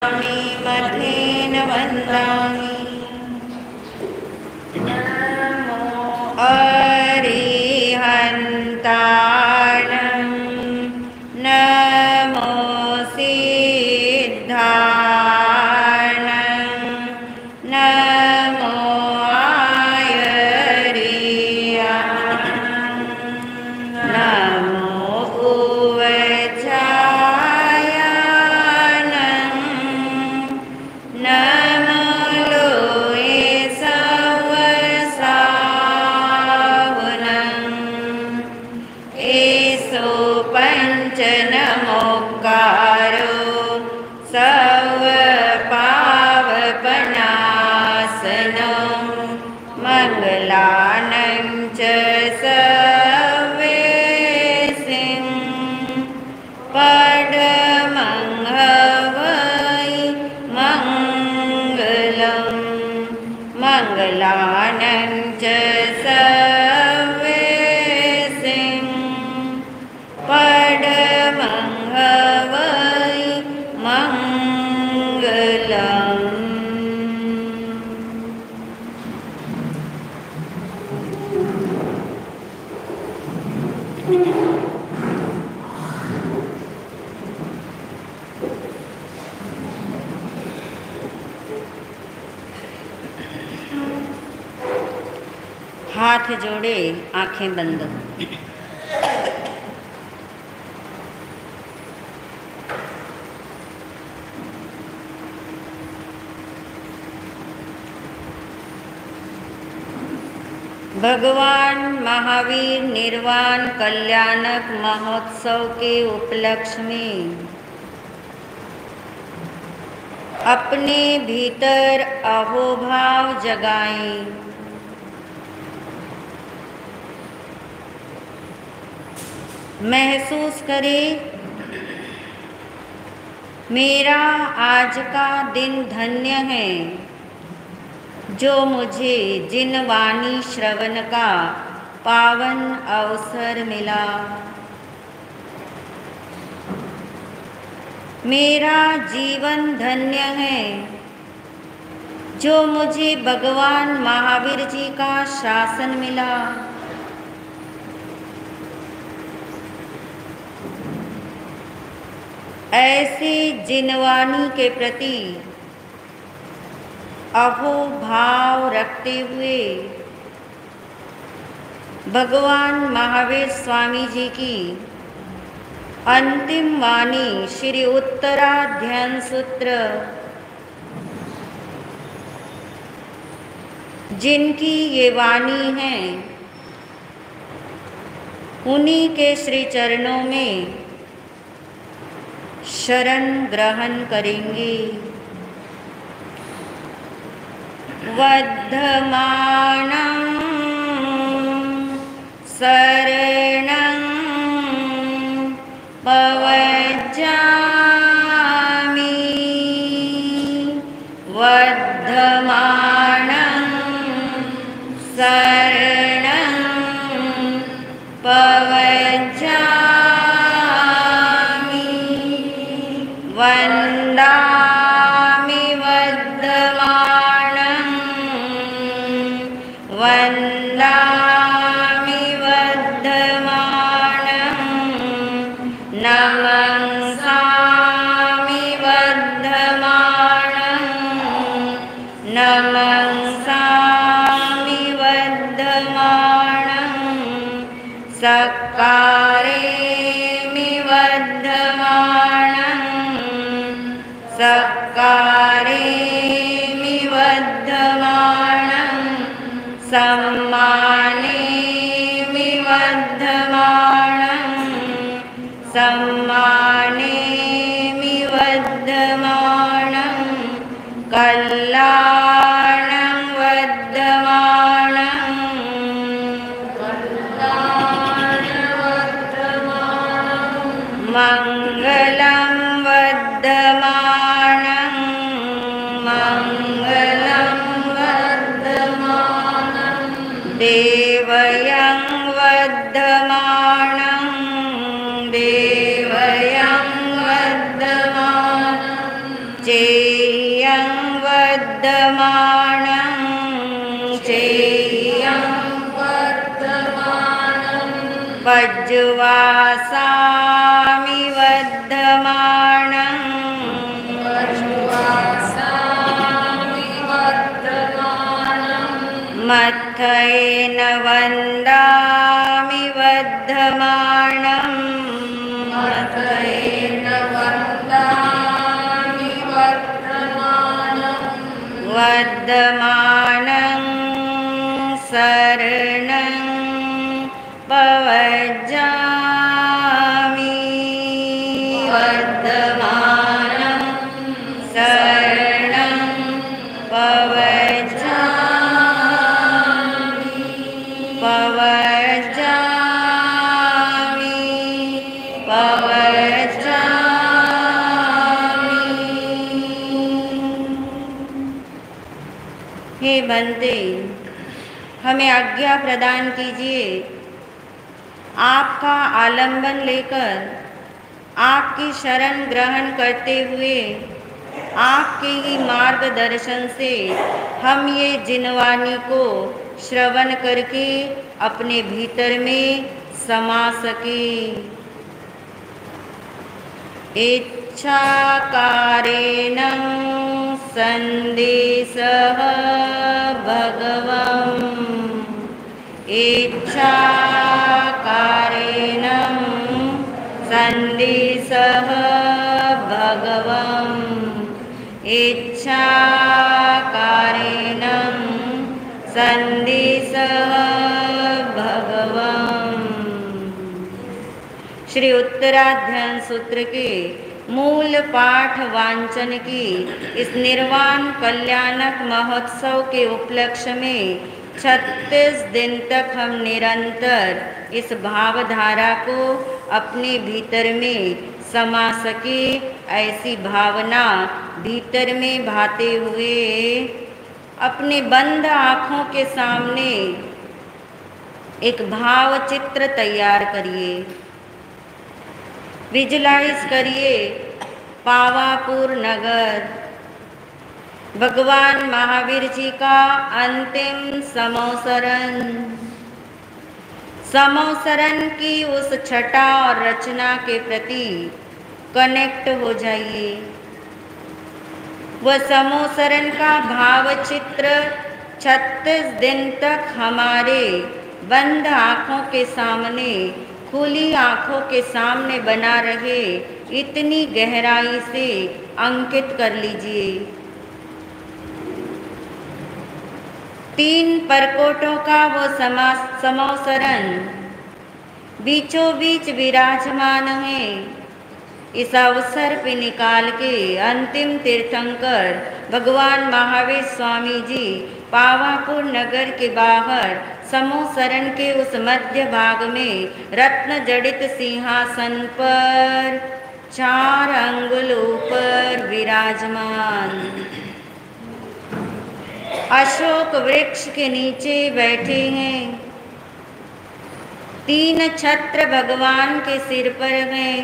मथेन वन्दामि। नमो अरिहन्ताणं नमो सिद्धाणं नमो आयर्याणं नमो उवचायानं नमो लोये सवसावनं एसो पञ्चनमोक्कारो सर्वपावपनाशनो मङ्गलानं च सर्वेसिं परमं हवै मङ्गलं मङ्गलानं च सर्वेसिं परमं हवै मङ्गलम्। हाथ जोड़े, आंखें बंद। भगवान महावीर निर्वाण कल्याणक महोत्सव के उपलक्ष्य में अपने भीतर अहोभाव जगाएं। महसूस करें, मेरा आज का दिन धन्य है जो मुझे जिन वाणी श्रवण का पावन अवसर मिला। मेरा जीवन धन्य है जो मुझे भगवान महावीर जी का शासन मिला। ऐसे जिनवाणी के प्रति अहोभाव रखते हुए भगवान महावीर स्वामी जी की अंतिम वाणी श्री उत्तराध्यान सूत्र, जिनकी ये वाणी है, उन्हीं के श्री चरणों में शरण ग्रहण करेंगे। वर्धमानं शरणं प्रव्रजामि। वर्धमानं शरणं प्रव्रजामि। वन्दामि वर्धमानं वन्दामि वर्धमानं नमस्सामि वर्धमानं नमस्सामि वर्धमानं सत्कारेमि वर्धमानं सत्कारेमि वर्धमानं सम्मानेमि वर्धमानं सम्मानेमि वर्धमानं कल्याणं वर्धमानं मङ्गलं वर्धमानं मङ्गलं वर्धमानं देवयं वर्धमानं देवयं वर्धमानं चे चेयं वर्धमानं चेयं वर्धमानं पज्जुवासामि वर्धमानं मत्थयेन वन्दामि वर्धमानं वर्धमानं शरणं प्रव्रजामि वर्धमानं शरणं हे बंदे, हमें आज्ञा प्रदान कीजिए। आपका आलंबन लेकर आपकी शरण ग्रहण करते हुए आपके ही मार्गदर्शन से हम ये जिनवाणी को श्रवण करके अपने भीतर में समा सके। इच्छाकारेण संदेशः भगवन् इच्छाकारेण संदेशः भगवन् इच्छाकारेण संदेशः भगवन्। श्री उत्तराध्यान सूत्र के मूल पाठ वांचन की इस निर्वाण कल्याणक महोत्सव के उपलक्ष्य में 36 दिन तक हम निरंतर इस भावधारा को अपने भीतर में समा सके, ऐसी भावना भीतर में भाते हुए अपने बंद आँखों के सामने एक भाव चित्र तैयार करिए। विजुलाइज करिए पावापुर नगर, भगवान महावीर जी का अंतिम समोसरण की उस छटा और रचना के प्रति कनेक्ट हो जाइए। वह समोसरण का भाव चित्र 36 दिन तक हमारे बंद आँखों के सामने, खुली आँखों के सामने बना रहे, इतनी गहराई से अंकित कर लीजिए। 3 परकोटों का वो समोसरण बीचों बीच विराजमान है। इस अवसर पे निकाल के अंतिम तीर्थंकर भगवान महावीर स्वामी जी पावापुर नगर के बाहर समोसरण के उस मध्य भाग में रत्न जड़ित सिंहासन पर 4 अंगुल ऊपर विराजमान अशोक वृक्ष के नीचे बैठे हैं। 3 छत्र भगवान के सिर पर हैं।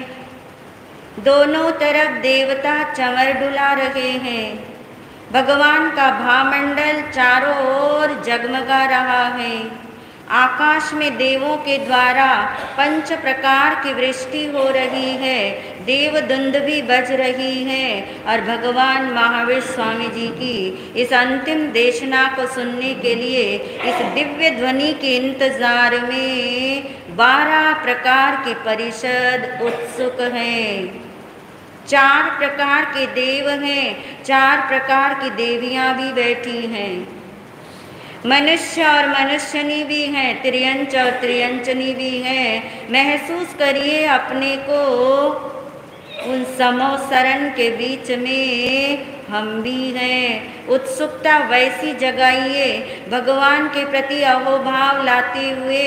दोनों तरफ देवता चमर डुला रहे हैं। भगवान का भामंडल चारों ओर जगमगा रहा है। आकाश में देवों के द्वारा 5 प्रकार की वृष्टि हो रही है। देवदुंद भी बज रही है और भगवान महावीर स्वामी जी की इस अंतिम देशना को सुनने के लिए इस दिव्य ध्वनि के इंतजार में 12 प्रकार की परिषद उत्सुक हैं। 4 प्रकार के देव हैं, 4 प्रकार की देवियां भी बैठी हैं। मनुष्य और मनुष्यनी भी हैं, त्रियंच और त्रियंचनी भी हैं। महसूस करिए अपने को उन समोसरण के बीच में हम भी हैं। उत्सुकता वैसी जगाइए, भगवान के प्रति अहोभाव लाते हुए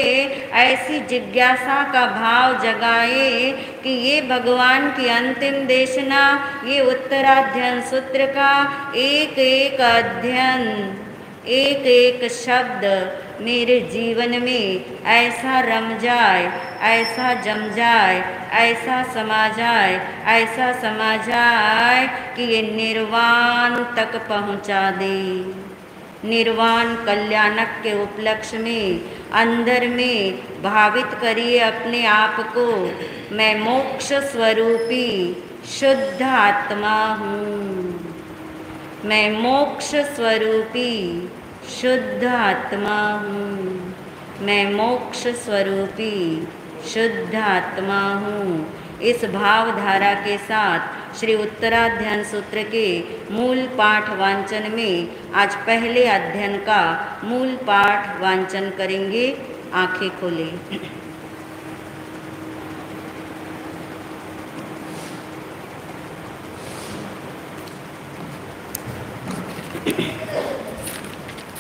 ऐसी जिज्ञासा का भाव जगाए कि ये भगवान की अंतिम देशना, ये उत्तराध्ययन सूत्र का एक एक अध्ययन, एक एक शब्द मेरे जीवन में ऐसा रम जाए, ऐसा जम जाए, ऐसा समा जाए, ऐसा समा जाए कि ये निर्वाण तक पहुंचा दे। निर्वाण कल्याणक के उपलक्ष्य में अंदर में भावित करिए अपने आप को, मैं मोक्ष स्वरूपी शुद्ध आत्मा हूँ। मैं मोक्ष स्वरूपी शुद्ध आत्मा हूँ। मैं मोक्ष स्वरूपी शुद्ध आत्मा हूँ। इस भावधारा के साथ श्री उत्तराध्ययन सूत्र के मूल पाठ वांचन में आज पहले अध्ययन का मूल पाठ वांचन करेंगे। आंखें खोलें।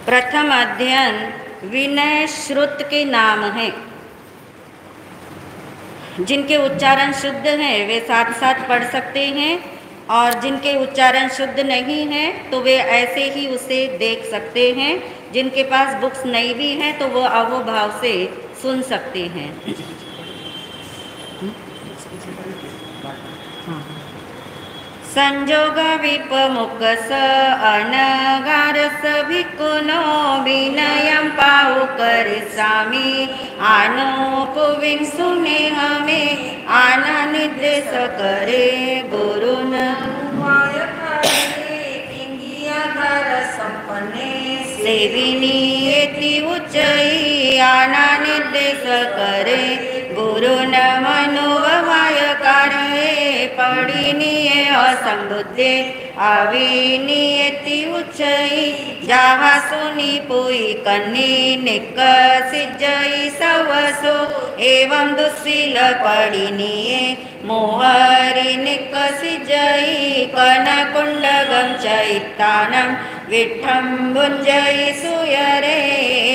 प्रथम अध्ययन विनय श्रुत के नाम है। जिनके उच्चारण शुद्ध हैं वे साथ साथ पढ़ सकते हैं, और जिनके उच्चारण शुद्ध नहीं हैं तो वे ऐसे ही उसे देख सकते हैं। जिनके पास बुक्स नहीं भी हैं तो वो अहोभाव से सुन सकते हैं। संजोग विपमुख स अनगारस भिकुनो विनयं पाहु करिसामि आनोपुविं सुने हमें आननिर्देश करे गुरुन सेविनी एति उच्चई आननिर्देश करे गुरुन मनोवमाय कार्ये पढ़िनिये असंबुद्धे अविनियति उच्चई जहा सुनी पुई कन्नी निकसिजई सवसो एवं दुस्सील पढ़िनिये मोहरि निकसिजई कनकुंडगं चैतानं विट्ठं भुञ्जई सुयरे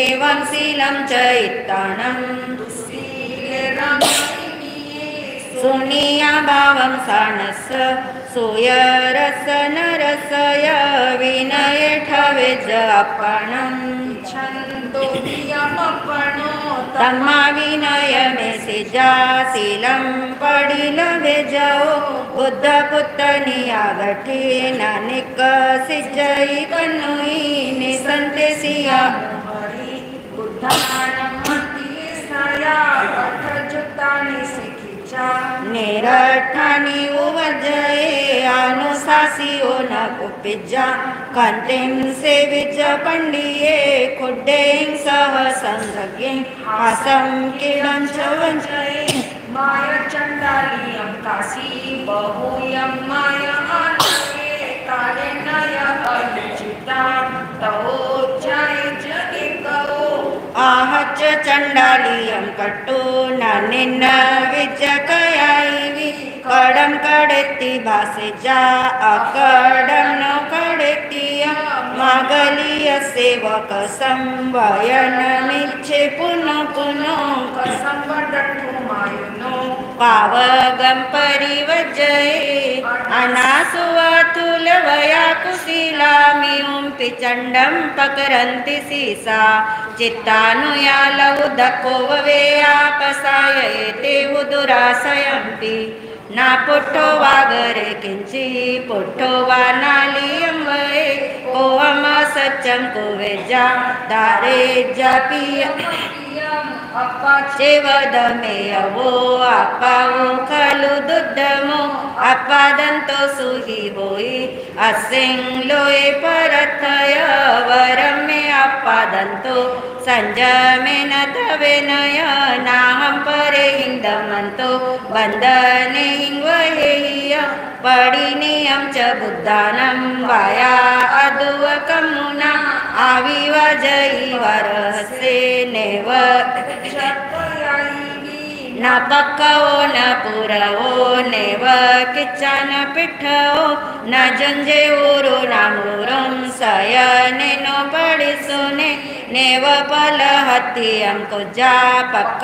एवं शीलं चैतानं सुनिया भावं सानस सुयरस नरसय विनय ठवेज अपनं छन्दो वियमपनो तम्मा विनय में सिजा शीलं पढ़िल भेजो बुद्ध पुत्तनिया गठे नानिक सिजई कनुई निसंते सिया बुद्धानं मति साया कठ जुतानि सिखी निरठानी उवजये अनुशासियो न कुपिजा कंतिम से विज पंडिये खुड्डें सह संसज्ञे आसम किरण चवंजये माया चंडालियं काशी बहुयं माया आनये काले नय अनुचिता तवो जय जय करो आहच चंडालियं कट्टो ननिन्न विजकयायि कडं कडेति भासेजा अकडं न कडेतिया मागलीय सेवक संवयन मिच्छे पुनः पुनः कसंवदतु मायुनो पावगं परिवजये अनासुवातुल वया कुशीलामिं पिचंडं पकरन्ति सीसा चित्तानुयालौ दको ववेयापसायते उदुराशयन्ति ना पुट्ठो वागरे किंची पुट्ठो वा नालियं वये ओम सत्यं कुवेजा दारे जपिय चेवदमेयवो अपावो खलु दुद्धमो अपादंतो सुहि होई असिंलोए परथय वरम में अपादंतो संजमेन तवेनय नाहं परे हिंदमंतो बंधने हिंगवहेय पडिनियं च बुद्धानं वाया अदुवकमुना आविवजयि वरहसे नेव न पक्कवो न पुरवो नेव किच्चन पिठवो न जुंजे ऊरो न मूरुं सयने नो पडिसुने नेव पलहत्यं कुजा पक्क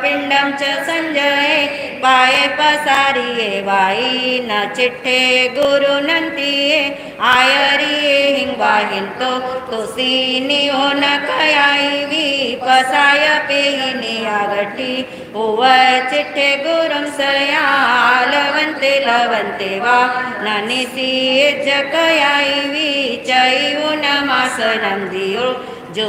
पिंडं च संजये पाये पसारिये वाई न चिट्ठे गुरु नंतिये आयरिये हिंग वाहिंतो तुसीनी ओन कयाईवी पसाय पेहिनी आगठी उव चिट्ठे गुरुम सया लवंते लवंते वा ननिसी जकयाईवी चयु नमासनम दियो जो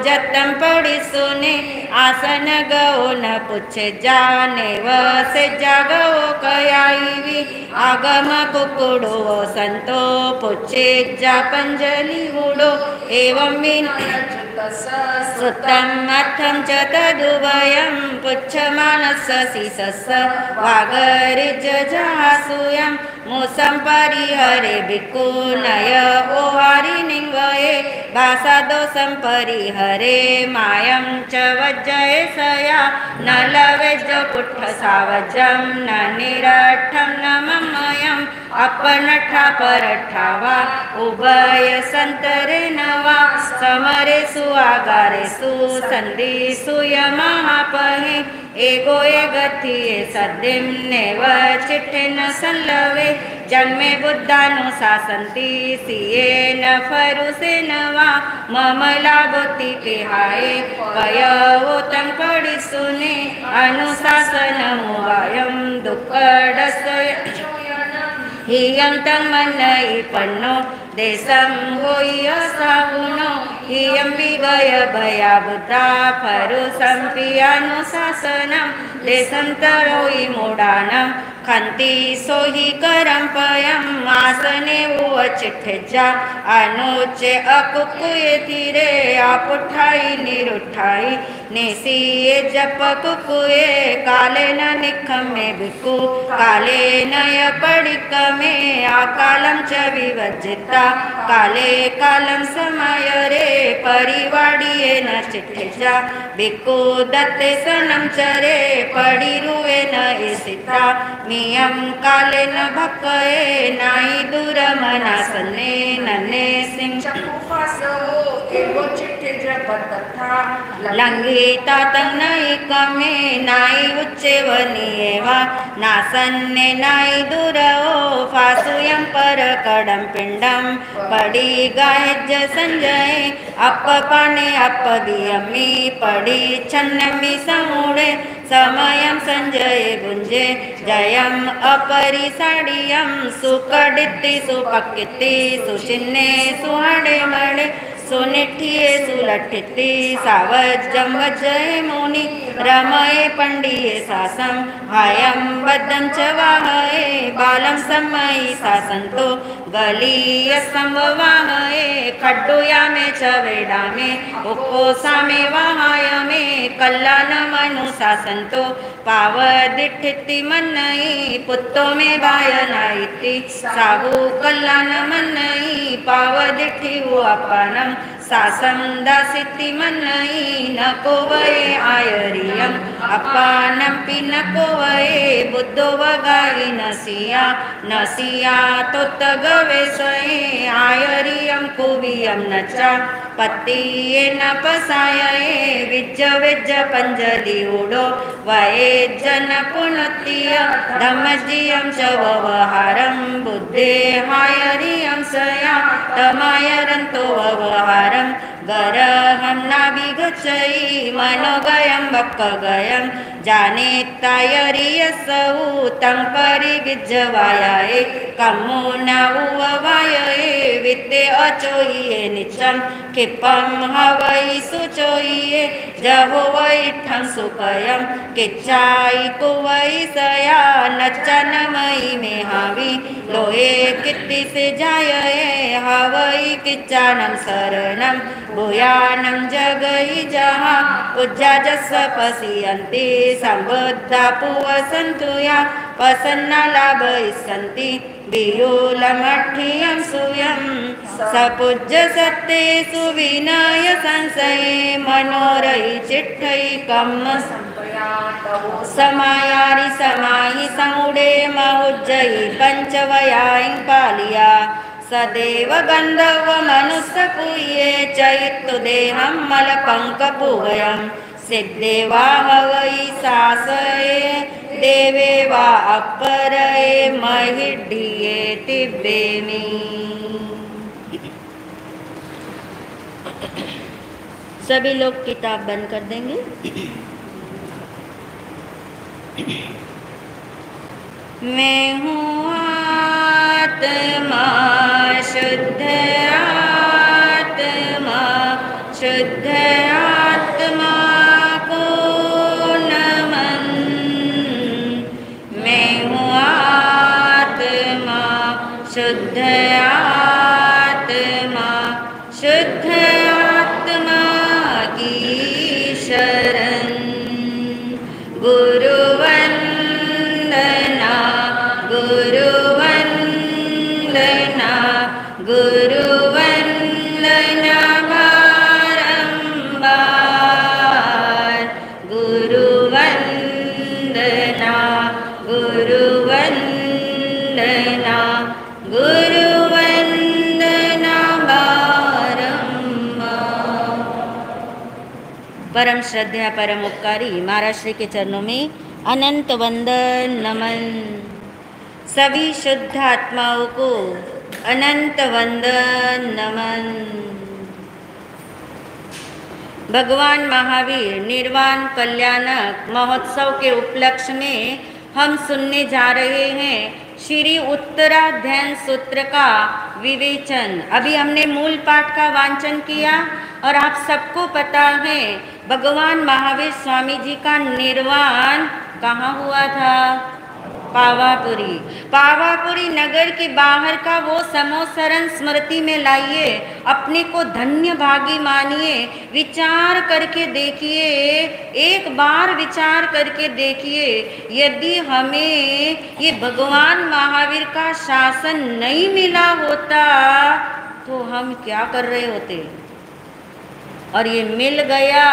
जतम पढ़ी सुने आसन गो न पूछे जाने वसे जागो कयाईवी आगम कुकुड़ो संतो पूछे जा पंजलि उड़ो एवं बिन सुतम अर्थम च तदुभयं पुच्छमानस शिशस वागरिज जासूयं मुसं परिहरे भिक्खुनय ओहारि निंगये भाषादोषं परिहरे मायं च वज्जये सया न लवेज पुट्ठ सावजं न निरठं न ममयं अपनठा परठा वा उभय संतरे नवा समरे सुआगारे सुसंधि यमहापहे एगो गथिये सद्दिम नेव चिट्ठे न संलवे जन्मे बुद्धानुशासन्ति सिये न फरुसे नवा ममला बोति पिहाये पयोतं पढ़ी सुने अनुशासन मुवायं दुःखडस्य हियं तं मनयि पन्नो देशं होय साहुनो हियं विगय भया बुद्धा फरुसं पियानुशासनं देशं तरोहि मूढानं खन्ति सोहि करंपयं आसने उव चिट्ठेजा अनुचे अकुकुये धीरे आपुठाई निरुठाई नेसिये जप कुकुये काले न निखमे भिक्खु काले नय पडिकमे आकालं च विवज्जिता काले कालं समय रे परिवाडिये न चिट्ठेजा भिक्खु दत्ते सनं चरे पडिरुवे न इसिता नियम काले न भक्कये नाई दूर मनासने नन्हे सिंह चकुफासो एवो चिट्ठे जपतथा लंघिता तंग नाई कमे नाई उच्चे वनिएवा नासन्ने नाई दूर ओ फासुयं पर कडम पिंडम पड़ी गायज संजय अप पाने अप दियमी पड़ी छन्नमी समूढ़े समयं संजय भुंजे जयं अपरिसाडियं सुकडिति सुपक्किति सुचिन्ने सुहाडे मणे सुनिठिये सुलठिति सावज्जं वज्जये मुनि रमये पंडिये सासं हायं बद्धं च वाहये बालं सम्मयि सासन्तो गलीय संववाहये खड्डुयामे च वेडामे उक्कोसामे वाहायमे कल्लान मनुशासन्तो पावदिठिति मन्नयि पुत्तो मे बायनाइति साहु कल्लान मन्नयि पावदिठि वो अपनं सासं दासिति मन्नयि न कोवये आयरियं अपानं पि न कोवये बुद्धो वगाई नसिया तोत्तगवेशये आयरियं कुवियं न च पत्तिये न पसायये विज्ज विज्ज पंजलि उडो वये जन पुनत्तिय धम्मजियं च व्यवहारं बुद्धे हायरियं सया तमायरन्तो व्यवहारं गरहं नाभिगच्छयि मनोगयं वक्कगयं जानेत्तायरियसौ तं परिगिज्जवायाये कम्मो न उववायये वित्ते अचोयिये निचं क्षिपं हवै सुचोयिये जहो वैठं सुखयं किच्चायि कुवै सया नच्चनमयि मेहावि लोहे कित्ति से जायये हवै किच्चानं शरणं भूयानं जगहि जहा पूज्या जस्स पश्यन्ति संबुद्धा पुवसन्तु या प्रसन्ना लाभयिष्यन्ति वियूलमठ्ठियं सूयं सपूज्य सत्ते सुविनय संशये मनोरयि चिट्ठयि कम्म समायारि समाहि समुडे महुज्जयि पंचवयां पालिया सदैव गंधर्व मनुष्य पूये चयित्तु देहं मलपंकपूवयं सिद्धे वा हवै सासये देवे वा अपरये महिड्ढिये तिब्बेमि। सभी लोग किताब बंद कर देंगे। मैं हूँ आत्मा शुद्ध आत्मा शुद्ध आत्मा को नमन। मैं हूँ आत्मा शुद्ध आत्मा शुद्ध आत्मा की शरण। गुरुवंदना गुरुवंदना गुरुवंदना बारंबार। गुरुवंदना गुरुवंदना गुरुवंदना बारंबार। परम श्रद्धा परम उपकारी महाराज श्री के चरणों में अनंत वंदन नमन। सभी शुद्ध आत्माओं को अनंत वंदन नमन। भगवान महावीर निर्वाण कल्याणक महोत्सव के उपलक्ष्य में हम सुनने जा रहे हैं श्री उत्तराध्यान सूत्र का विवेचन। अभी हमने मूल पाठ का वांचन किया और आप सबको पता है भगवान महावीर स्वामी जी का निर्वाण कहाँ हुआ था? पावापुरी। पावापुरी नगर के बाहर का वो समोसरण स्मृति में लाइए, अपने को धन्य भागी मानिए, विचार करके देखिए, एक बार विचार करके देखिए, यदि हमें ये भगवान महावीर का शासन नहीं मिला होता तो हम क्या कर रहे होते, और ये मिल गया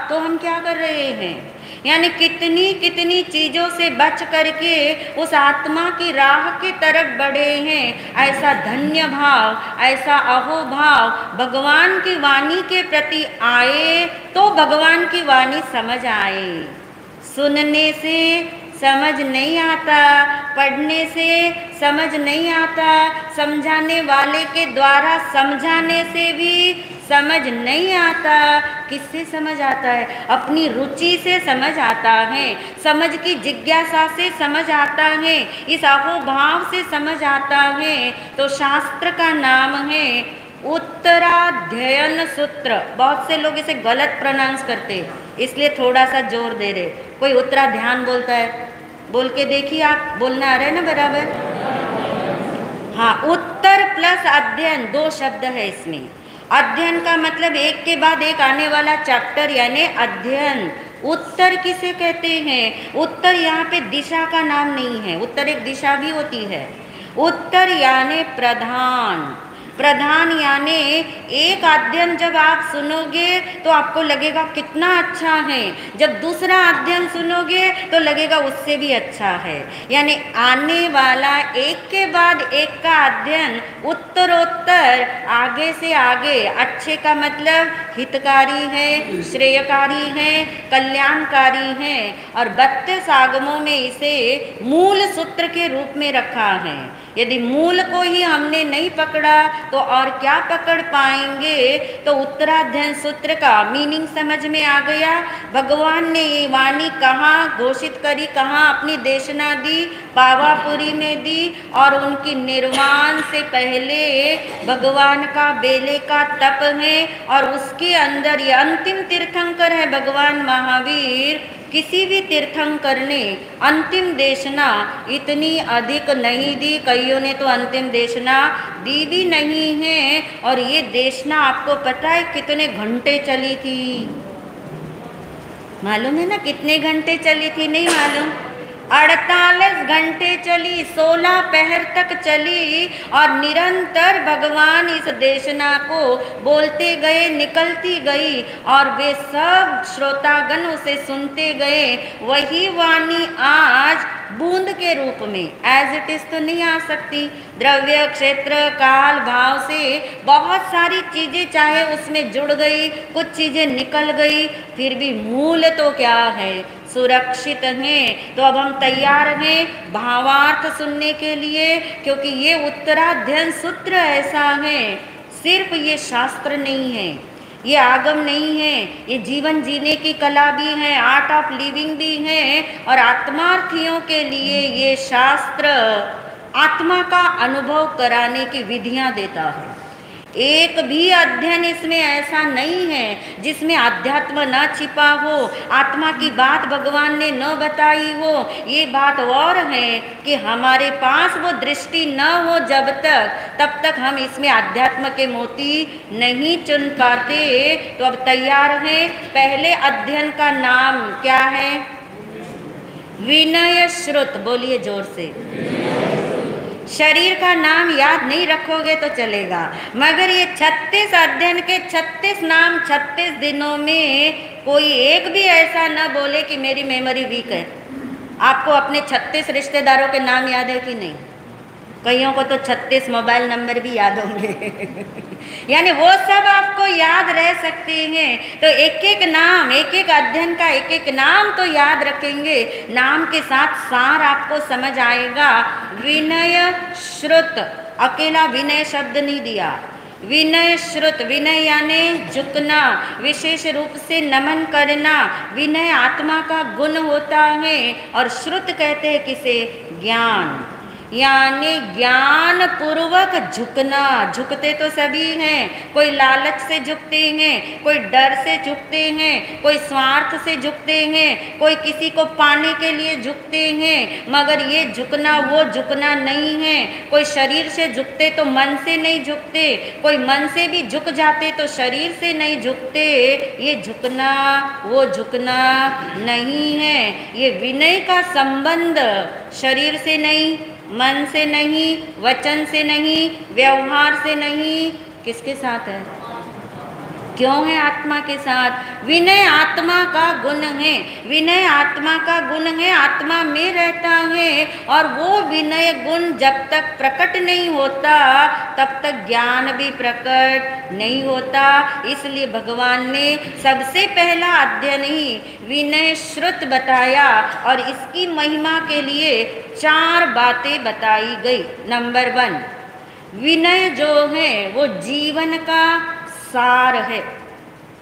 तो हम क्या कर रहे हैं। यानी कितनी कितनी चीजों से बच करके उस आत्मा की राह की तरफ बढ़े हैं। ऐसा धन्य भाव, ऐसा अहोभाव भगवान की वाणी के प्रति आए तो भगवान की वाणी समझ आए। सुनने से समझ नहीं आता, पढ़ने से समझ नहीं आता, समझाने वाले के द्वारा समझाने से भी समझ नहीं आता। किससे समझ आता है? अपनी रुचि से समझ आता है, समझ की जिज्ञासा से समझ आता है, इस अहोभाव से समझ आता है। तो शास्त्र का नाम है उत्तराध्ययन सूत्र। बहुत से लोग इसे गलत प्रोनाउंस करते, इसलिए थोड़ा सा जोर दे रहे। कोई उत्तराध्यान बोलता है, बोल के देखिए, आप बोलना आ रहा है ना बराबर? हाँ, उत्तर प्लस अध्ययन, दो शब्द है इसमें। अध्ययन का मतलब एक के बाद एक आने वाला चैप्टर यानी अध्ययन। उत्तर किसे कहते हैं? उत्तर यहाँ पे दिशा का नाम नहीं है, उत्तर एक दिशा भी होती है। उत्तर यानी प्रधान। प्रधान यानी एक अध्ययन जब आप सुनोगे तो आपको लगेगा कितना अच्छा है, जब दूसरा अध्ययन सुनोगे तो लगेगा उससे भी अच्छा है। यानी आने वाला एक के बाद एक का अध्ययन उत्तरोत्तर आगे से आगे। अच्छे का मतलब हितकारी है, श्रेयकारी है, कल्याणकारी है। और 32 आगमों में इसे मूल सूत्र के रूप में रखा है। यदि मूल को ही हमने नहीं पकड़ा तो और क्या पकड़ पाएंगे। तो उत्तराध्ययन सूत्र का मीनिंग समझ में आ गया। भगवान ने ये वाणी कहाँ घोषित करी, कहाँ अपनी देशना दी? पावापुरी में दी। और उनकी निर्वाण से पहले भगवान का बेले का तप है और उसके अंदर ये अंतिम तीर्थंकर है भगवान महावीर। किसी भी तीर्थंकर ने अंतिम देशना इतनी अधिक नहीं दी, कईयों ने तो अंतिम देशना दी भी नहीं है। और ये देशना आपको पता है कितने घंटे चली थी? मालूम है ना कितने घंटे चली थी? नहीं मालूम? 48 घंटे चली, 16 पहर तक चली। और निरंतर भगवान इस देशना को बोलते गए, निकलती गई और वे सब श्रोतागण उसे सुनते गए। वही वाणी आज बूंद के रूप में एज इट इज तो नहीं आ सकती। द्रव्य, क्षेत्र, काल, भाव से बहुत सारी चीजें चाहे उसमें जुड़ गई, कुछ चीजें निकल गई, फिर भी मूल तो क्या है? सुरक्षित हैं। तो अब हम तैयार हैं भावार्थ सुनने के लिए, क्योंकि ये उत्तराध्ययन सूत्र ऐसा है, सिर्फ ये शास्त्र नहीं है, ये आगम नहीं है, ये जीवन जीने की कला भी है, आर्ट ऑफ लिविंग भी है। और आत्मार्थियों के लिए ये शास्त्र आत्मा का अनुभव कराने की विधियां देता है। एक भी अध्ययन इसमें ऐसा नहीं है जिसमें अध्यात्म न छिपा हो, आत्मा की बात भगवान ने न बताई हो। ये बात और है कि हमारे पास वो दृष्टि न हो जब तक, तब तक हम इसमें अध्यात्म के मोती नहीं चुन पाते। तो अब तैयार हैं। पहले अध्ययन का नाम क्या है? विनय श्रुत। बोलिए जोर से। शरीर का नाम याद नहीं रखोगे तो चलेगा, मगर ये 36 अध्ययन के 36 नाम 36 दिनों में कोई एक भी ऐसा न बोले कि मेरी मेमोरी वीक है। आपको अपने 36 रिश्तेदारों के नाम याद है कि नहीं? कईयों को तो 36 मोबाइल नंबर भी याद होंगे यानी वो सब आपको याद रह सकते हैं। तो एक एक नाम, एक एक अध्ययन का एक एक नाम तो याद रखेंगे, नाम के साथ सार आपको समझ आएगा। विनय श्रुत, अकेला विनय शब्द नहीं दिया, विनय श्रुत। विनय यानी झुकना, विशेष रूप से नमन करना। विनय आत्मा का गुण होता है। और श्रुत कहते हैं किसे? ज्ञान, यानी ज्ञान पूर्वक झुकना। झुकते तो सभी हैं, कोई लालच से झुकते हैं, कोई डर से झुकते हैं, कोई स्वार्थ से झुकते हैं, कोई किसी को पाने के लिए झुकते हैं। मगर ये झुकना वो झुकना नहीं है। कोई शरीर से झुकते तो मन से नहीं झुकते, कोई मन से भी झुक जाते तो शरीर से नहीं झुकते। ये झुकना वो झुकना नहीं है। ये विनय का संबंध शरीर से नहीं, मन से नहीं, वचन से नहीं, व्यवहार से नहीं, किसके साथ है? क्यों है? आत्मा के साथ। विनय आत्मा का गुण है, विनय आत्मा का गुण है, आत्मा में रहता है। और वो विनय गुण जब तक प्रकट नहीं होता तब तक ज्ञान भी प्रकट नहीं होता। इसलिए भगवान ने सबसे पहला अध्ययन ही विनय श्रुत बताया। और इसकी महिमा के लिए 4 बातें बताई गई। नंबर 1, विनय जो है वो जीवन का सार है।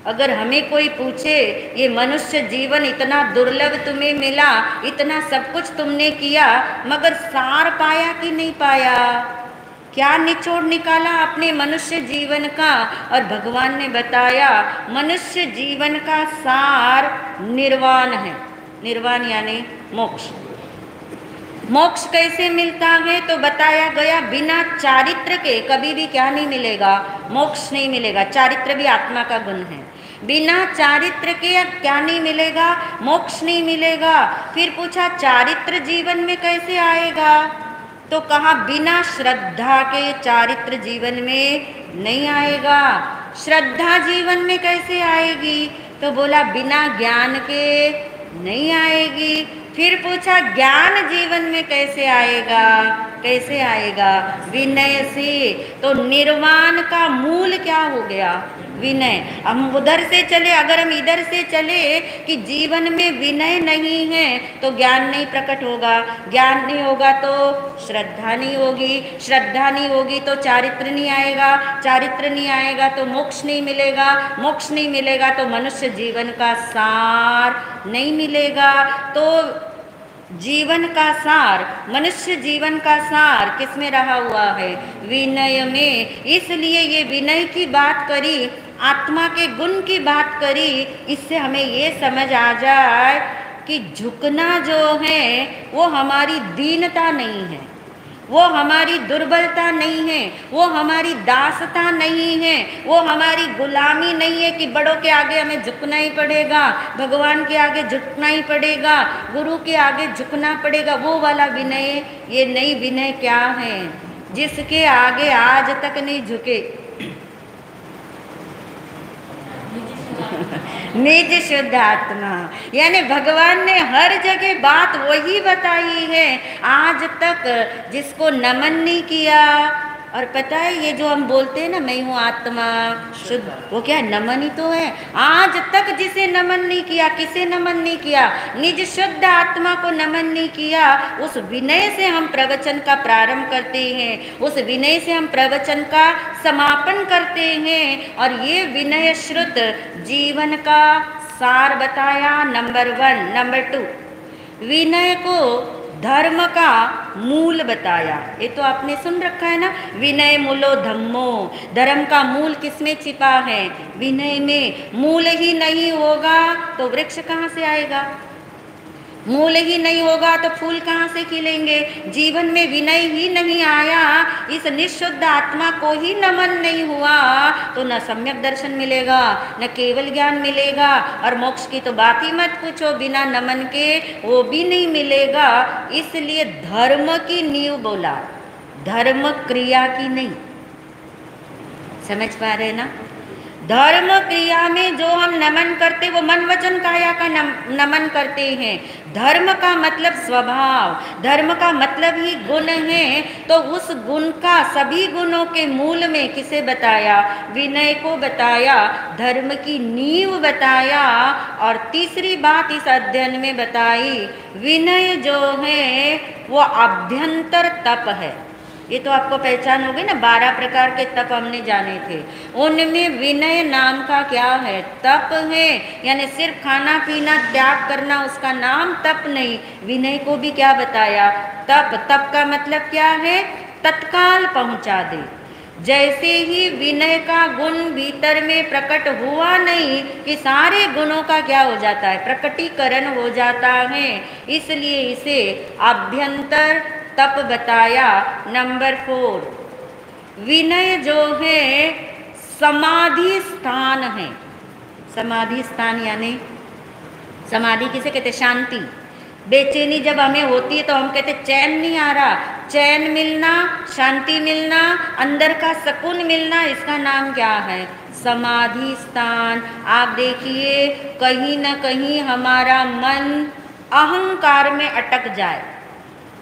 अगर हमें कोई पूछे ये मनुष्य जीवन इतना दुर्लभ तुम्हें मिला, इतना सब कुछ तुमने किया, मगर सार पाया कि नहीं पाया? क्या निचोड़ निकाला अपने मनुष्य जीवन का? और भगवान ने बताया मनुष्य जीवन का सार निर्वाण है। निर्वाण यानी मोक्ष। मोक्ष कैसे मिलता है? तो बताया गया बिना चारित्र के कभी भी क्या नहीं मिलेगा? मोक्ष नहीं मिलेगा। चारित्र भी आत्मा का गुण है। बिना चारित्र के क्या नहीं मिलेगा? मोक्ष नहीं मिलेगा। फिर पूछा चारित्र जीवन में कैसे आएगा? तो कहा बिना श्रद्धा के चारित्र जीवन में नहीं आएगा। श्रद्धा जीवन में कैसे आएगी? तो बोला बिना ज्ञान के नहीं आएगी। फिर पूछा ज्ञान जीवन में कैसे आएगा? कैसे आएगा? विनय से। तो निर्वाण का मूल क्या हो गया? विनय। हम उधर से चले, अगर हम इधर से चले कि जीवन में विनय नहीं है तो ज्ञान नहीं प्रकट होगा, ज्ञान नहीं होगा तो श्रद्धा नहीं होगी, श्रद्धा नहीं होगी तो चारित्र नहीं आएगा, चारित्र नहीं आएगा तो मोक्ष नहीं मिलेगा, मोक्ष नहीं मिलेगा तो मनुष्य जीवन का सार नहीं मिलेगा। तो जीवन का सार, मनुष्य जीवन का सार किस में रहा हुआ है? विनय में। इसलिए ये विनय की बात करी, आत्मा के गुण की बात करी। इससे हमें ये समझ आ जाए कि झुकना जो है वो हमारी दीनता नहीं है, वो हमारी दुर्बलता नहीं है, वो हमारी दासता नहीं है, वो हमारी गुलामी नहीं है कि बड़ों के आगे हमें झुकना ही पड़ेगा, भगवान के आगे झुकना ही पड़ेगा, गुरु के आगे झुकना पड़ेगा। वो वाला विनय ये नहीं। विनय क्या है? जिसके आगे आज तक नहीं झुके। निज शुद्ध आत्मा, यानी भगवान ने हर जगह बात वही बताई है। आज तक जिसको नमन नहीं किया, और पता है ये जो हम बोलते हैं ना, मैं हूँ आत्मा शुद्ध, वो क्या है? नमन ही तो है। आज तक जिसे नमन नहीं किया, किसे नमन नहीं किया? निज शुद्ध आत्मा को नमन नहीं किया। उस विनय से हम प्रवचन का प्रारंभ करते हैं, उस विनय से हम प्रवचन का समापन करते हैं। और ये विनय श्रुत जीवन का सार बताया, नंबर 1। नंबर 2, विनय को धर्म का मूल बताया। ये तो आपने सुन रखा है ना, विनय मूलो धम्मो। धर्म का मूल किसमें छिपा है? विनय में। मूल ही नहीं होगा तो वृक्ष कहाँ से आएगा? मूल ही नहीं होगा तो फूल कहाँ से खिलेंगे? जीवन में विनय ही नहीं आया, इस निशुद्ध आत्मा को ही नमन नहीं हुआ तो न सम्यक दर्शन मिलेगा, न केवल ज्ञान मिलेगा, और मोक्ष की तो बात ही मत पूछो, बिना नमन के वो भी नहीं मिलेगा। इसलिए धर्म की नींव बोला, धर्म क्रिया की नहीं। समझ पा रहे ना? धर्म क्रिया में जो हम नमन करते वो मन वचन काया का नमन करते हैं। धर्म का मतलब स्वभाव, धर्म का मतलब ही गुण है। तो उस गुण का सभी गुणों के मूल में किसे बताया? विनय को बताया, धर्म की नींव बताया। और तीसरी बात इस अध्ययन में बताई, विनय जो है वो आभ्यंतर तप है। ये तो आपको पहचान होगी ना, 12 प्रकार के तप हमने जाने थे, उनमें विनय नाम का क्या है? तप है। यानी सिर्फ खाना पीना त्याग करना उसका नाम तप नहीं। विनय को भी क्या बताया? तप। तप का मतलब क्या है? तत्काल पहुंचा दे। जैसे ही विनय का गुण भीतर में प्रकट हुआ नहीं कि सारे गुणों का क्या हो जाता है? प्रकटीकरण हो जाता है। इसलिए इसे आभ्यंतर तप बताया। नंबर 4, विनय जो है समाधि स्थान है। समाधि स्थान यानी समाधि किसे कहते? शांति। बेचैनी जब हमें होती है तो हम कहते चैन नहीं आ रहा। चैन मिलना, शांति मिलना, अंदर का सुकून मिलना, इसका नाम क्या है? समाधि स्थान। आप देखिए कहीं ना कहीं हमारा मन अहंकार में अटक जाए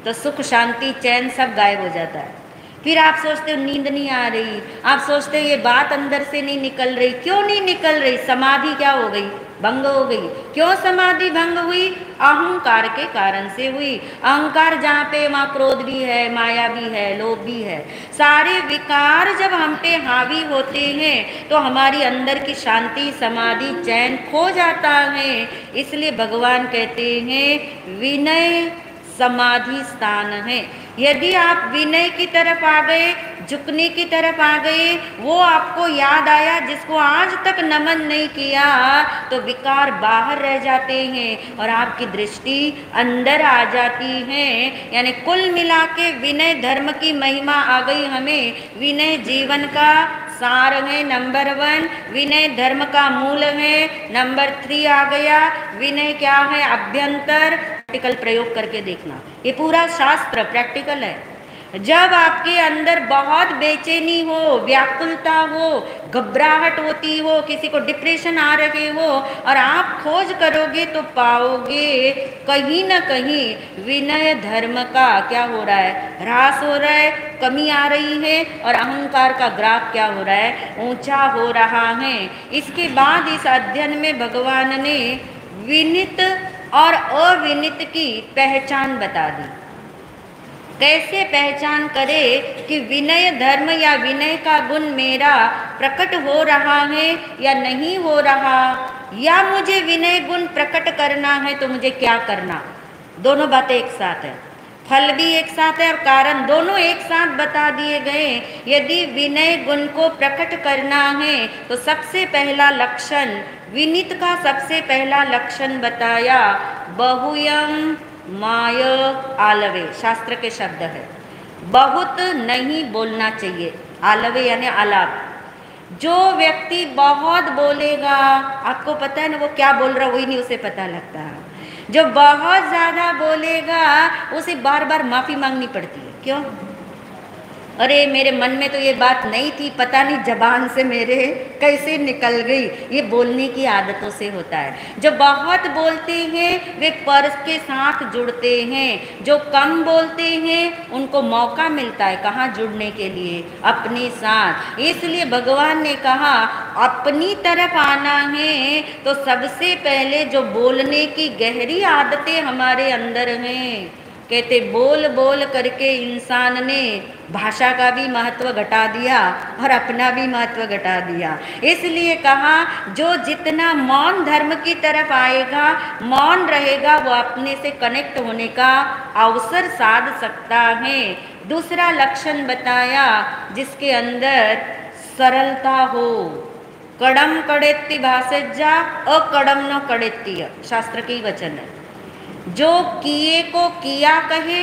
तो सुख शांति चैन सब गायब हो जाता है। फिर आप सोचते हो नींद नहीं आ रही, आप सोचते हो ये बात अंदर से नहीं निकल रही। क्यों नहीं निकल रही? समाधि क्या हो गई? भंग हो गई। क्यों समाधि भंग हुई? अहंकार के कारण से हुई। अहंकार जहाँ पे वहाँ क्रोध भी है, माया भी है, लोभ भी है। सारे विकार जब हम पे हावी होते हैं तो हमारी अंदर की शांति समाधि चैन खो जाता है। इसलिए भगवान कहते हैं विनय समाधि स्थान है। यदि आप विनय की तरफ आ गए, झुकने की तरफ आ गए, वो आपको याद आया जिसको आज तक नमन नहीं किया, तो विकार बाहर रह जाते हैं और आपकी दृष्टि अंदर आ जाती है। यानी कुल मिला के विनय धर्म की महिमा आ गई हमें। विनय जीवन का सार है। नंबर 1 विनय धर्म का मूल है। नंबर 3 आ गया, विनय क्या है? अभ्यंतर। प्रैक्टिकल प्रयोग करके देखना, ये पूरा शास्त्र प्रैक्टिकल है। जब आपके अंदर बहुत बेचैनी हो, व्याकुलता हो, घबराहट होती हो, किसी को डिप्रेशन आ रहे हो और आप खोज करोगे तो पाओगे कहीं ना कहीं विनय धर्म का क्या हो रहा है? ह्रास हो रहा है, कमी आ रही है, और अहंकार का ग्राफ क्या हो रहा है? ऊंचा हो रहा है। इसके बाद इस अध्ययन में भगवान ने विनित और अविनित की पहचान बता दी। कैसे पहचान करे कि विनय धर्म या विनय का गुण मेरा प्रकट हो रहा है या नहीं हो रहा, या मुझे विनय गुण प्रकट करना है तो मुझे क्या करना? दोनों बातें एक साथ है, फल भी एक साथ है और कारण दोनों एक साथ बता दिए गए। यदि विनय गुण को प्रकट करना है तो सबसे पहला लक्षण, विनित का सबसे पहला लक्षण बताया, बहुयम माय आलवे। शास्त्र के शब्द है, बहुत नहीं बोलना चाहिए। आलवे यानी आलाप। जो व्यक्ति बहुत बोलेगा, आपको पता है ना वो क्या बोल रहा, वही नहीं उसे पता लगता है। जो बहुत ज्यादा बोलेगा उसे बार बार माफी मांगनी पड़ती है। क्यों? अरे मेरे मन में तो ये बात नहीं थी, पता नहीं जबान से मेरे कैसे निकल गई। ये बोलने की आदतों से होता है। जो बहुत बोलते हैं वे पर्स के साथ जुड़ते हैं, जो कम बोलते हैं उनको मौका मिलता है कहाँ जुड़ने के लिए, अपने साथ। इसलिए भगवान ने कहा अपनी तरफ आना है तो सबसे पहले जो बोलने की गहरी आदतें हमारे अंदर हैं, कहते बोल बोल करके इंसान ने भाषा का भी महत्व घटा दिया और अपना भी महत्व घटा दिया। इसलिए कहा जो जितना मौन धर्म की तरफ आएगा, मौन रहेगा, वो अपने से कनेक्ट होने का अवसर साध सकता है। दूसरा लक्षण बताया जिसके अंदर सरलता हो। कड़म कड़ेत्ती भाषज्जा अकड़म न कड़ेत्ती, शास्त्र की वचन है। जो किए को किया कहे,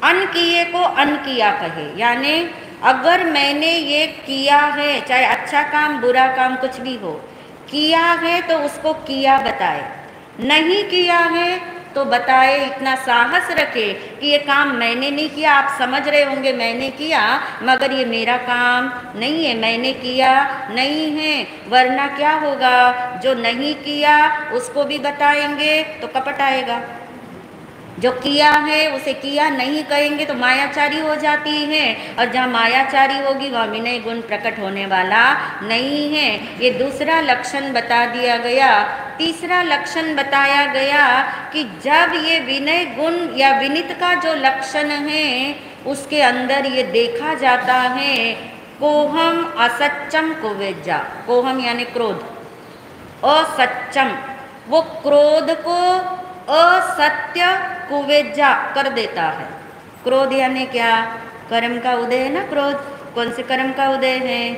अन किए को अन किया कहे। यानी अगर मैंने ये किया है, चाहे अच्छा काम बुरा काम कुछ भी हो, किया है तो उसको किया बताए, नहीं किया है तो बताए, इतना साहस रखे कि ये काम मैंने नहीं किया। आप समझ रहे होंगे मैंने किया, मगर ये मेरा काम नहीं है, मैंने किया नहीं है। वरना क्या होगा, जो नहीं किया उसको भी बताएंगे तो कपट आएगा, जो किया है उसे किया नहीं कहेंगे तो मायाचारी हो जाती है, और जहाँ मायाचारी होगी वहाँ विनय गुण प्रकट होने वाला नहीं है। ये दूसरा लक्षण बता दिया गया। तीसरा लक्षण बताया गया कि जब ये विनय गुण या विनित का जो लक्षण है उसके अंदर ये देखा जाता है, कोहम असच्चम कुवेज्जा। कोहम यानी क्रोध, असच्चम वो क्रोध को असत्य कुवेज्जा कर देता है। क्रोध यानी क्या, कर्म का उदय है ना क्रोध। कौन से कर्म का उदय है,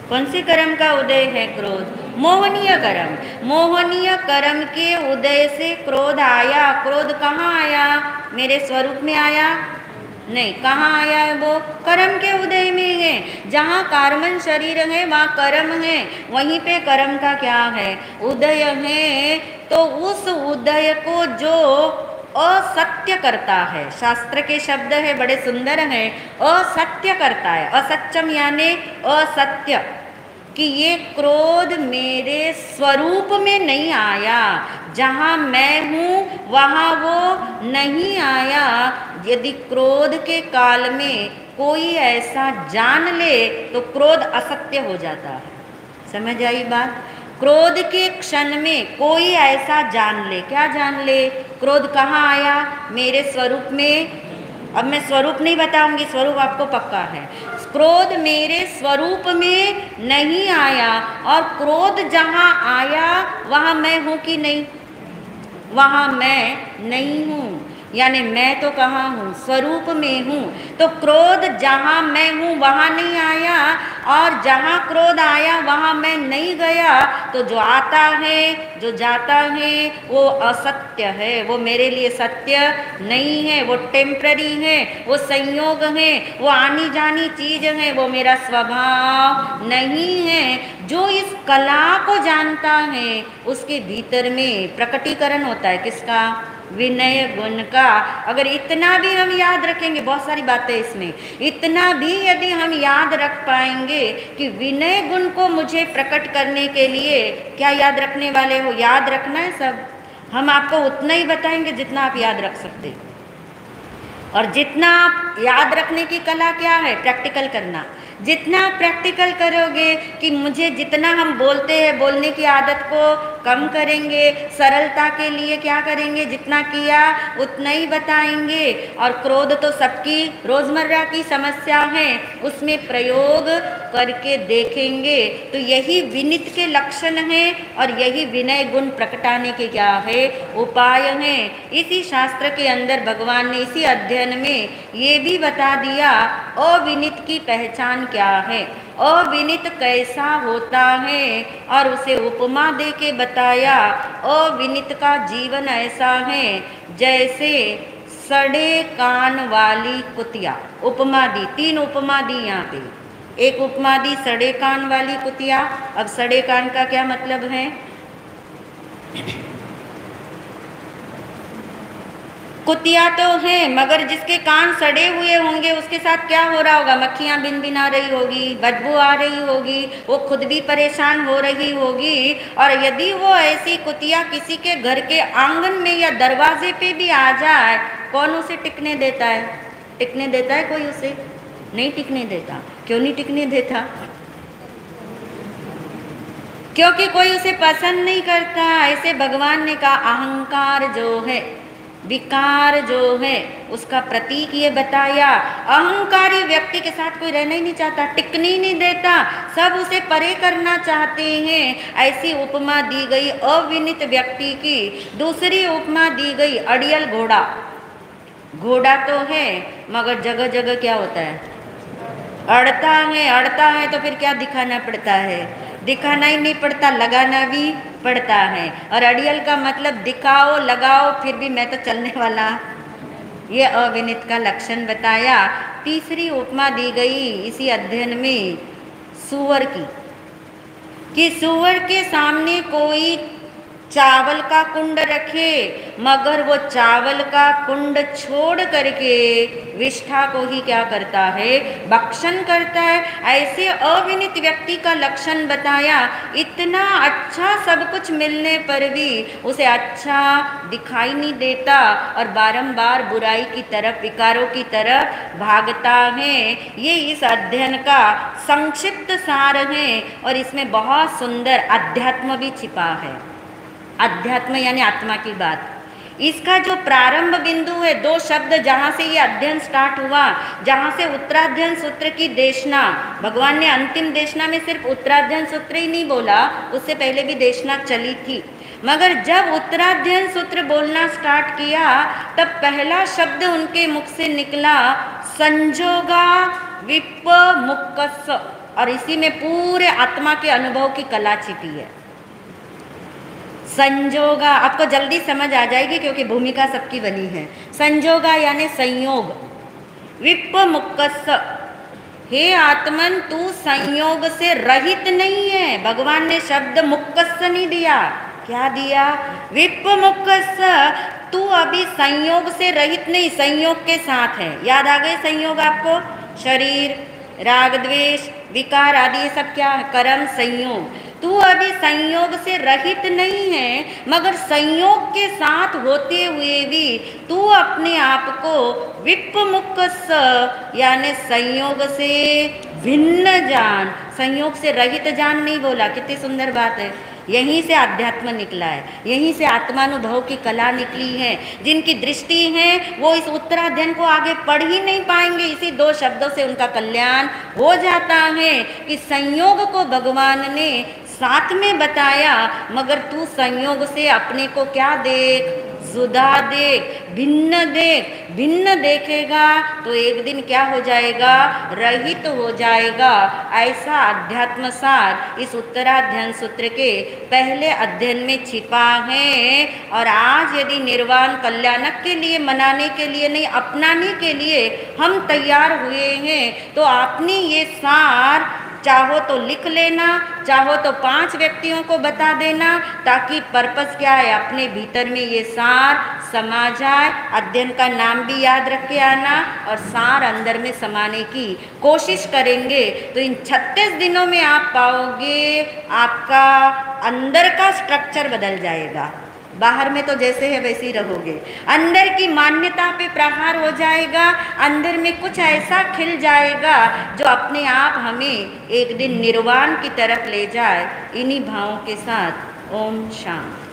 कौन से कर्म का उदय है, क्रोध। मोहनीय कर्म, मोहनीय कर्म के उदय से क्रोध आया। क्रोध कहाँ आया, मेरे स्वरूप में आया नहीं, कहाँ आया है, वो कर्म के उदय में है। जहाँ कार्बन शरीर है वहाँ कर्म है, वहीं पे कर्म का क्या है, उदय है। तो उस उदय को जो असत्य करता है, शास्त्र के शब्द है बड़े सुंदर हैं, असत्य करता है। असत्यम यानी असत्य, कि ये क्रोध मेरे स्वरूप में नहीं आया, जहाँ मैं हूँ वहाँ वो नहीं आया। यदि क्रोध के काल में कोई ऐसा जान ले तो क्रोध असत्य हो जाता है। समझ आई बात। क्रोध के क्षण में कोई ऐसा जान ले, क्या जान ले, क्रोध कहाँ आया, मेरे स्वरूप में। अब मैं स्वरूप नहीं बताऊंगी, स्वरूप आपको पक्का है। क्रोध मेरे स्वरूप में नहीं आया, और क्रोध जहाँ आया वहाँ मैं हूँ कि नहीं, वहाँ मैं नहीं हूँ। यानी मैं तो कहाँ हूँ, स्वरूप में हूँ। तो क्रोध जहाँ मैं हूँ वहाँ नहीं आया, और जहाँ क्रोध आया वहाँ मैं नहीं गया। तो जो आता है जो जाता है वो असत्य है, वो मेरे लिए सत्य नहीं है, वो टेम्पररी है, वो संयोग है, वो आनी जानी चीज है, वो मेरा स्वभाव नहीं है। जो इस कला को जानता है उसके भीतर में प्रकटीकरण होता है किसका, विनय गुण का। अगर इतना भी हम याद रखेंगे, बहुत सारी बातें इसमें, इतना भी यदि हम याद रख पाएंगे कि विनय गुण को मुझे प्रकट करने के लिए क्या याद रखने वाले हो, याद रखना है सब। हम आपको उतना ही बताएंगे जितना आप याद रख सकते, और जितना आप याद रखने की कला क्या है, प्रैक्टिकल करना। जितना प्रैक्टिकल करोगे कि मुझे जितना हम बोलते हैं, बोलने की आदत को कम करेंगे, सरलता के लिए क्या करेंगे, जितना किया उतना ही बताएंगे। और क्रोध तो सबकी रोजमर्रा की समस्या है, उसमें प्रयोग करके देखेंगे। तो यही विनित के लक्षण हैं, और यही विनय गुण प्रकटाने के क्या है, उपाय हैं। इसी शास्त्र के अंदर भगवान ने इसी अध्ययन में ये भी बता दिया अविनित की पहचान क्या है, अविनित कैसा होता है, और उसे उपमा दे के बताया। अविनित का जीवन ऐसा है जैसे सड़े कान वाली कुतिया। उपमा दी, 3 उपमा दी यहाँ पे। एक उपमा दी सड़े कान वाली कुतिया। अब सड़े कान का क्या मतलब है, कुतिया तो है, मगर जिसके कान सड़े हुए होंगे उसके साथ क्या हो रहा होगा? मक्खियां बिन बिन आ रही होगी, बदबू आ रही होगी, वो खुद भी परेशान हो रही होगी। और यदि वो ऐसी कुतिया किसी के घर के आंगन में या दरवाजे पे भी आ जाए, कौन उसे टिकने देता है? टिकने देता है कोई उसे? नहीं टिकने देता। क्यों नहीं टिकने देता? क्योंकि कोई उसे पसंद नहीं करता। ऐसे भगवान ने कहा अहंकार जो है, विकार जो है, उसका प्रतीक ये बताया। अहंकारी व्यक्ति के साथ कोई रहना ही नहीं चाहता, टिकने ही नहीं देता, सब उसे परे करना चाहते हैं। ऐसी उपमा दी गई अविनीत व्यक्ति की। दूसरी उपमा दी गई अड़ियल घोड़ा। घोड़ा तो है मगर जगह जगह क्या होता है? अड़ता है। अड़ता है तो फिर क्या दिखाना पड़ता है? दिखाना ही नहीं पड़ता, लगाना भी पड़ता है। और अड़ियल का मतलब दिखाओ, लगाओ, फिर भी मैं तो चलने वाला। ये अविनीत का लक्षण बताया। तीसरी उपमा दी गई इसी अध्ययन में सूअर की, कि सूअर के सामने कोई चावल का कुंड रखे, मगर वो चावल का कुंड छोड़ करके विष्ठा को ही क्या करता है? भक्षण करता है। ऐसे अविनीत व्यक्ति का लक्षण बताया। इतना अच्छा सब कुछ मिलने पर भी उसे अच्छा दिखाई नहीं देता और बारंबार बुराई की तरफ, विकारों की तरफ भागता है। ये इस अध्ययन का संक्षिप्त सार है और इसमें बहुत सुंदर अध्यात्म भी छिपा है। अध्यात्म यानी आत्मा की बात। इसका जो प्रारंभ बिंदु है, दो शब्द जहाँ से ये अध्ययन स्टार्ट हुआ, जहाँ से उत्तराध्ययन सूत्र की देशना, भगवान ने अंतिम देशना में सिर्फ उत्तराध्ययन सूत्र ही नहीं बोला, उससे पहले भी देशना चली थी। मगर जब उत्तराध्ययन सूत्र बोलना स्टार्ट किया तब पहला शब्द उनके मुख से निकला संजोगा विपमुक्कस, और इसी में पूरे आत्मा के अनुभव की कला छिपी है। संजोगा आपको जल्दी समझ आ जाएगी क्योंकि भूमिका सबकी बनी है। संजोगा यानी संयोग। विपमुक्कस, हे आत्मन तू संयोग से रहित नहीं है। भगवान ने शब्द मुक्कस नहीं दिया, क्या दिया? विपमुक्कस, तू अभी संयोग से रहित नहीं, संयोग के साथ है। याद आ गए संयोग आपको? शरीर, राग द्वेष, विकार आदि ये सब क्या है? कर्म, संयोग। तू अभी संयोग से रहित नहीं है, मगर संयोग के साथ होते हुए भी तू अपने आप को विपमुक्कस यानी संयोग से भिन्न जान। संयोग से रहित जान नहीं बोला, कितनी सुंदर बात है। यहीं से अध्यात्म निकला है, यहीं से आत्मानुभव की कला निकली है। जिनकी दृष्टि है वो इस उत्तराध्ययन को आगे पढ़ ही नहीं पाएंगे। इसी दो शब्दों से उनका कल्याण हो जाता है कि संयोग को भगवान ने साथ में बताया, मगर तू संयोग से अपने को क्या देख? जुदा देख, भिन्न देख। भिन्न देखेगा तो एक दिन क्या हो जाएगा? रहित हो जाएगा। ऐसा अध्यात्म सार इस उत्तराध्ययन सूत्र के पहले अध्ययन में छिपा है। और आज यदि निर्वाण कल्याणक के लिए, मनाने के लिए नहीं, अपनाने के लिए हम तैयार हुए हैं तो आपने ये सार चाहो तो लिख लेना, चाहो तो 5 व्यक्तियों को बता देना, ताकि पर्पस क्या है? अपने भीतर में ये सार समा जाए। अध्ययन का नाम भी याद रख के आना और सार अंदर में समाने की कोशिश करेंगे तो इन 36 दिनों में आप पाओगे आपका अंदर का स्ट्रक्चर बदल जाएगा। बाहर में तो जैसे है वैसे ही रहोगे, अंदर की मान्यता पे प्रहार हो जाएगा। अंदर में कुछ ऐसा खिल जाएगा जो अपने आप हमें एक दिन निर्वाण की तरफ ले जाए। इन्हीं भावों के साथ ओम शांति।